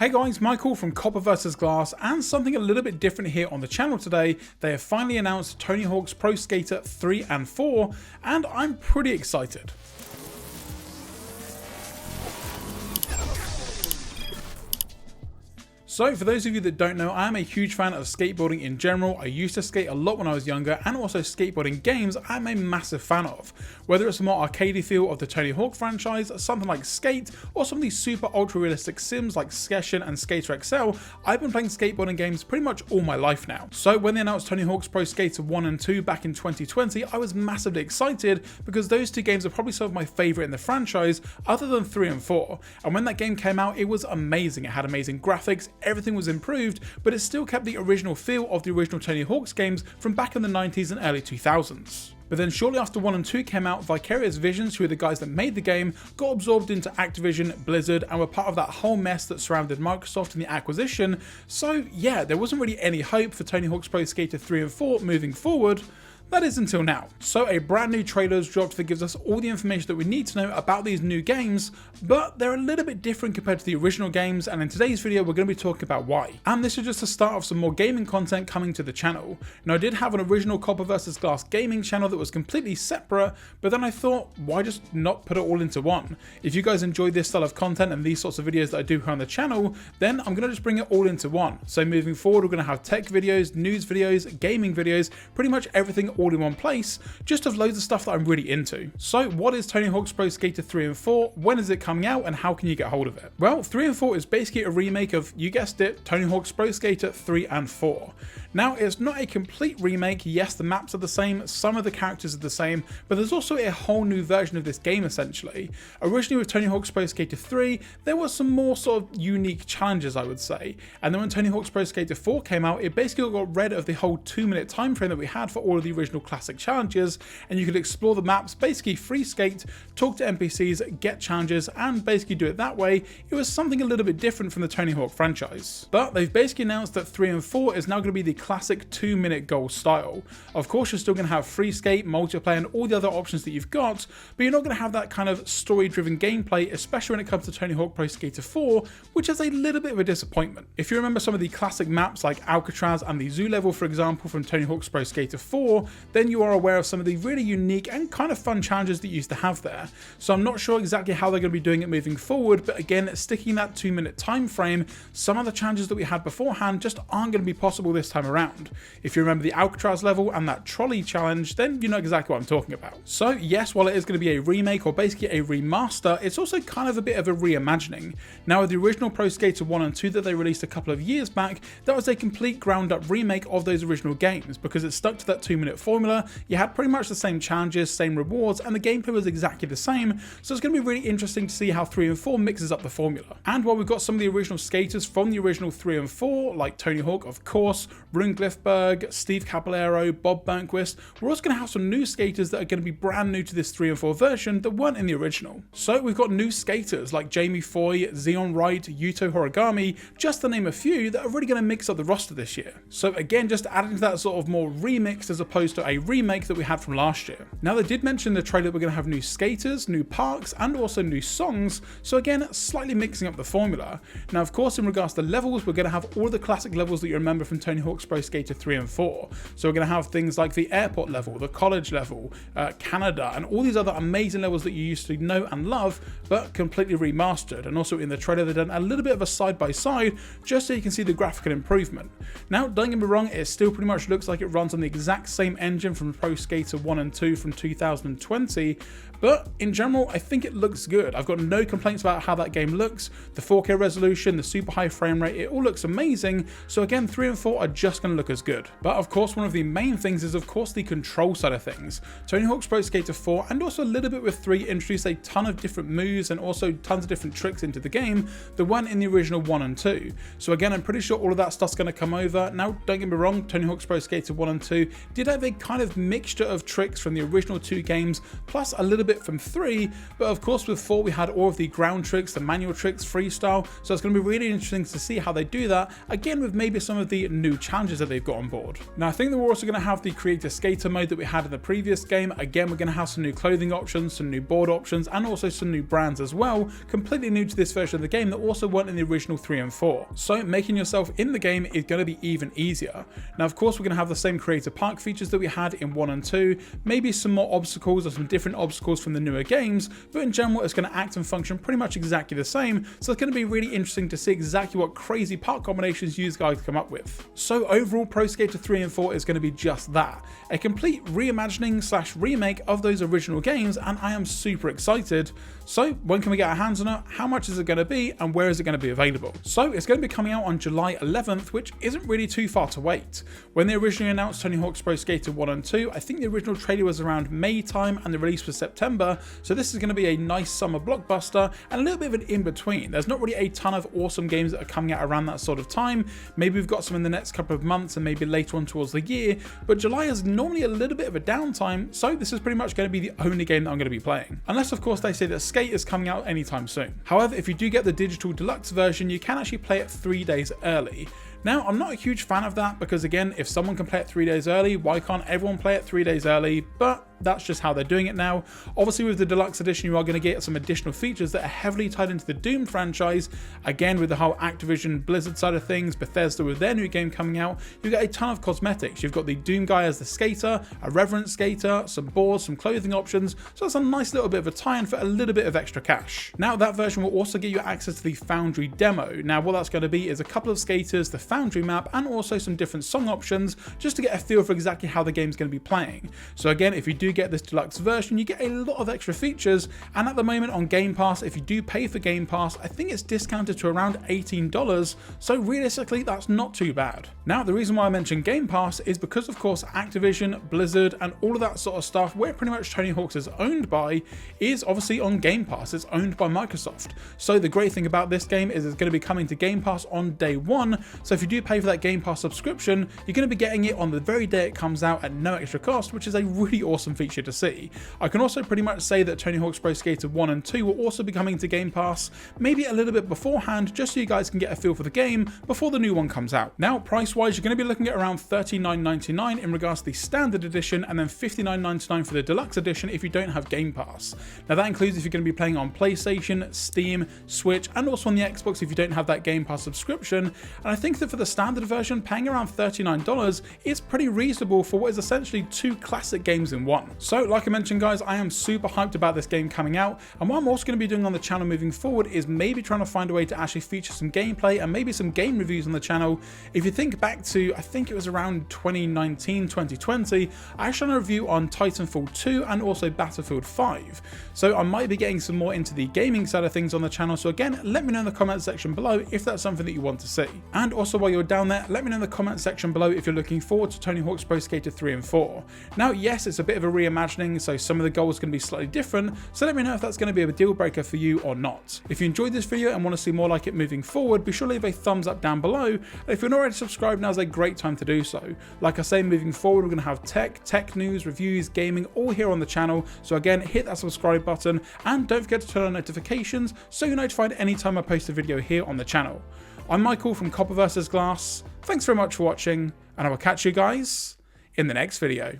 Hey guys, Michael from Copper vs Glass, and something a little bit different here on the channel today. They have finally announced Tony Hawk's Pro Skater 3 and 4, and I'm pretty excited. So for those of you that don't know, I am a huge fan of skateboarding in general. I used to skate a lot when I was younger, and also skateboarding games I'm a massive fan of. Whether it's a more arcadey feel of the Tony Hawk franchise, something like Skate, or some of these super ultra realistic sims like Skeshin and Skater XL, I've been playing skateboarding games pretty much all my life now. So when they announced Tony Hawk's Pro Skater 1 and 2 back in 2020, I was massively excited because those two games are probably some of my favourite in the franchise other than 3 and 4. And when that game came out, it was amazing. It had amazing graphics, everything was improved, but it still kept the original feel of the original Tony Hawk's games from back in the 90s and early 2000s. But then shortly after 1 and 2 came out, Vicarious Visions, who are the guys that made the game, got absorbed into Activision, Blizzard, and were part of that whole mess that surrounded Microsoft and the acquisition. So yeah, there wasn't really any hope for Tony Hawk's Pro Skater 3 and 4 moving forward. That is until now. So a brand new trailer has dropped that gives us all the information that we need to know about these new games, but they're a little bit different compared to the original games, and in today's video we're going to be talking about why. And this is just the start of some more gaming content coming to the channel. Now I did have an original Copper vs Glass gaming channel that was completely separate, but then I thought, why just not put it all into one? If you guys enjoy this style of content and these sorts of videos that I do here on the channel, then I'm going to just bring it all into one. So moving forward we're going to have tech videos, news videos, gaming videos, pretty much everything all in one place, just of loads of stuff that I'm really into. So what is Tony Hawk's Pro Skater 3 and 4, when is it coming out, and how can you get hold of it? Well, 3 and 4 is basically a remake of, you guessed it, Tony Hawk's Pro Skater 3 and 4. Now it's not a complete remake, yes the maps are the same, some of the characters are the same, but there's also a whole new version of this game essentially. Originally with Tony Hawk's Pro Skater 3, there were some more sort of unique challenges I would say, and then when Tony Hawk's Pro Skater 4 came out, it basically got rid of the whole 2-minute time frame that we had for all of the original classic challenges, and you could explore the maps, basically free skate, talk to NPCs, get challenges, and basically do it that way. It was something a little bit different from the Tony Hawk franchise. But they've basically announced that 3 and 4 is now going to be the classic 2-minute goal style. Of course you're still going to have free skate, multiplayer, and all the other options that you've got, but you're not going to have that kind of story-driven gameplay, especially when it comes to Tony Hawk Pro Skater 4, which is a little bit of a disappointment. If you remember some of the classic maps like Alcatraz and the Zoo level for example from Tony Hawk's Pro Skater 4, then you are aware of some of the really unique and kind of fun challenges that you used to have there. So I'm not sure exactly how they're going to be doing it moving forward, but again, sticking that 2-minute time frame, some of the challenges that we had beforehand just aren't going to be possible this time around. If you remember the Alcatraz level and that trolley challenge, then you know exactly what I'm talking about. So yes, while it is going to be a remake or basically a remaster, it's also kind of a bit of a reimagining. Now with the original Pro Skater 1 and 2 that they released a couple of years back, that was a complete ground up remake of those original games because it stuck to that 2-minute formula. You had pretty much the same challenges, same rewards, and the gameplay was exactly the same, so it's going to be really interesting to see how 3 and 4 mixes up the formula. And while we've got some of the original skaters from the original 3 and 4, like Tony Hawk of course, Rune Glifberg, Steve Caballero, Bob Burnquist, we're also going to have some new skaters that are going to be brand new to this 3 and 4 version that weren't in the original. So we've got new skaters like Jamie Foy, Zeon Wright, Yuto Horigami, just to name a few, that are really going to mix up the roster this year. So again, just adding to that sort of more remixed as opposed to a remake that we had from last year. Now they did mention in the trailer we're going to have new skaters, new parks, and also new songs, so again, slightly mixing up the formula. Now of course in regards to levels, we're going to have all the classic levels that you remember from Tony Hawk's Pro Skater 3 and 4. So we're going to have things like the airport level, the college level, Canada, and all these other amazing levels that you used to know and love, but completely remastered. And also in the trailer they've done a little bit of a side-by-side just so you can see the graphical improvement. Now don't get me wrong, it still pretty much looks like it runs on the exact same engine from Pro Skater 1 and 2 from 2020, but in general I think it looks good. I've got no complaints about how that game looks. The 4K resolution, the super high frame rate, it all looks amazing. So again, 3 and 4 are just going to look as good. But of course one of the main things is of course the control side of things. Tony Hawk's Pro Skater 4 and also a little bit with 3 introduced a ton of different moves and also tons of different tricks into the game that weren't in the original 1 and 2. So again, I'm pretty sure all of that stuff's going to come over. Now don't get me wrong, Tony Hawk's Pro Skater 1 and 2 did have a kind of mixture of tricks from the original 2 games plus a little bit bit from 3, but of course with 4 we had all of the ground tricks, the manual tricks, freestyle, so it's going to be really interesting to see how they do that, again with maybe some of the new challenges that they've got on board. Now I think that we're also going to have the creator skater mode that we had in the previous game. Again, we're going to have some new clothing options, some new board options, and also some new brands as well, completely new to this version of the game that also weren't in the original 3 and 4. So making yourself in the game is going to be even easier. Now of course we're going to have the same creator park features that we had in 1 and 2, maybe some more obstacles or some different obstacles from the newer games, but in general it's going to act and function pretty much exactly the same, so it's going to be really interesting to see exactly what crazy park combinations you guys come up with. So overall, Pro Skater 3 and 4 is going to be just that, a complete reimagining / remake of those original games, and I am super excited. So when can we get our hands on it, how much is it going to be, and where is it going to be available? So it's going to be coming out on July 11th, which isn't really too far to wait. When they originally announced Tony Hawk's Pro Skater 1 and 2, I think the original trailer was around May time and the release was September, so this is going to be a nice summer blockbuster and a little bit of an in-between. There's not really a ton of awesome games that are coming out around that sort of time. Maybe we've got some in the next couple of months and maybe later on towards the year, but July is normally a little bit of a downtime, so this is pretty much going to be the only game that I'm going to be playing. Unless of course they say that Skate is coming out anytime soon. However, if you do get the digital deluxe version, you can actually play it 3 days early. Now, I'm not a huge fan of that because again, if someone can play it 3 days early, why can't everyone play it 3 days early? But that's just how they're doing it now. Obviously with the deluxe edition you are going to get some additional features that are heavily tied into the Doom franchise. Again, with the whole Activision Blizzard side of things, Bethesda with their new game coming out, you get a ton of cosmetics. You've got the Doom guy as the skater, a Reverend skater, some boards, some clothing options, so it's a nice little bit of a tie-in for a little bit of extra cash. Now that version will also get you access to the Foundry demo. Now what that's going to be is a couple of skaters, the Foundry map, and also some different song options just to get a feel for exactly how the game's going to be playing. So again, if you do get this deluxe version, you get a lot of extra features, and at the moment on Game Pass, if you do pay for Game Pass, I think it's discounted to around $18, so realistically that's not too bad. Now the reason why I mentioned Game Pass is because of course Activision, Blizzard, and all of that sort of stuff where pretty much Tony Hawk's is owned by is obviously on Game Pass. It's owned by Microsoft. So the great thing about this game is it's going to be coming to Game Pass on day 1, so if you do pay for that Game Pass subscription, you're going to be getting it on the very day it comes out at no extra cost, which is a really awesome feature to see. I can also pretty much say that Tony Hawk's Pro Skater 1 and 2 will also be coming to Game Pass, maybe a little bit beforehand, just so you guys can get a feel for the game before the new one comes out. Now, price-wise, you're going to be looking at around $39.99 in regards to the standard edition, and then $59.99 for the deluxe edition if you don't have Game Pass. Now, that includes if you're going to be playing on PlayStation, Steam, Switch, and also on the Xbox if you don't have that Game Pass subscription. And I think that for the standard version, paying around $39 is pretty reasonable for what is essentially 2 classic games in one. So, like I mentioned guys, I am super hyped about this game coming out, and what I'm also going to be doing on the channel moving forward is maybe trying to find a way to actually feature some gameplay and maybe some game reviews on the channel. If you think back to, I think it was around 2019, 2020, I actually done a review on Titanfall 2 and also Battlefield 5. So I might be getting some more into the gaming side of things on the channel, so again, let me know in the comment section below if that's something that you want to see. And also while you're down there, let me know in the comment section below if you're looking forward to Tony Hawk's Pro Skater 3 and 4. Now yes, it's a bit of a reimagining, so some of the goals can be slightly different, so let me know if that's going to be a deal breaker for you or not. If you enjoyed this video and want to see more like it moving forward, be sure to leave a thumbs up down below, and if you're not already subscribed, now is a great time to do so. Like I say, moving forward we're going to have tech news, reviews, gaming, all here on the channel, so again, hit that subscribe button and don't forget to turn on notifications so you're notified anytime I post a video here on the channel. I'm Michael from Copper vs Glass, thanks very much for watching, and I will catch you guys in the next video.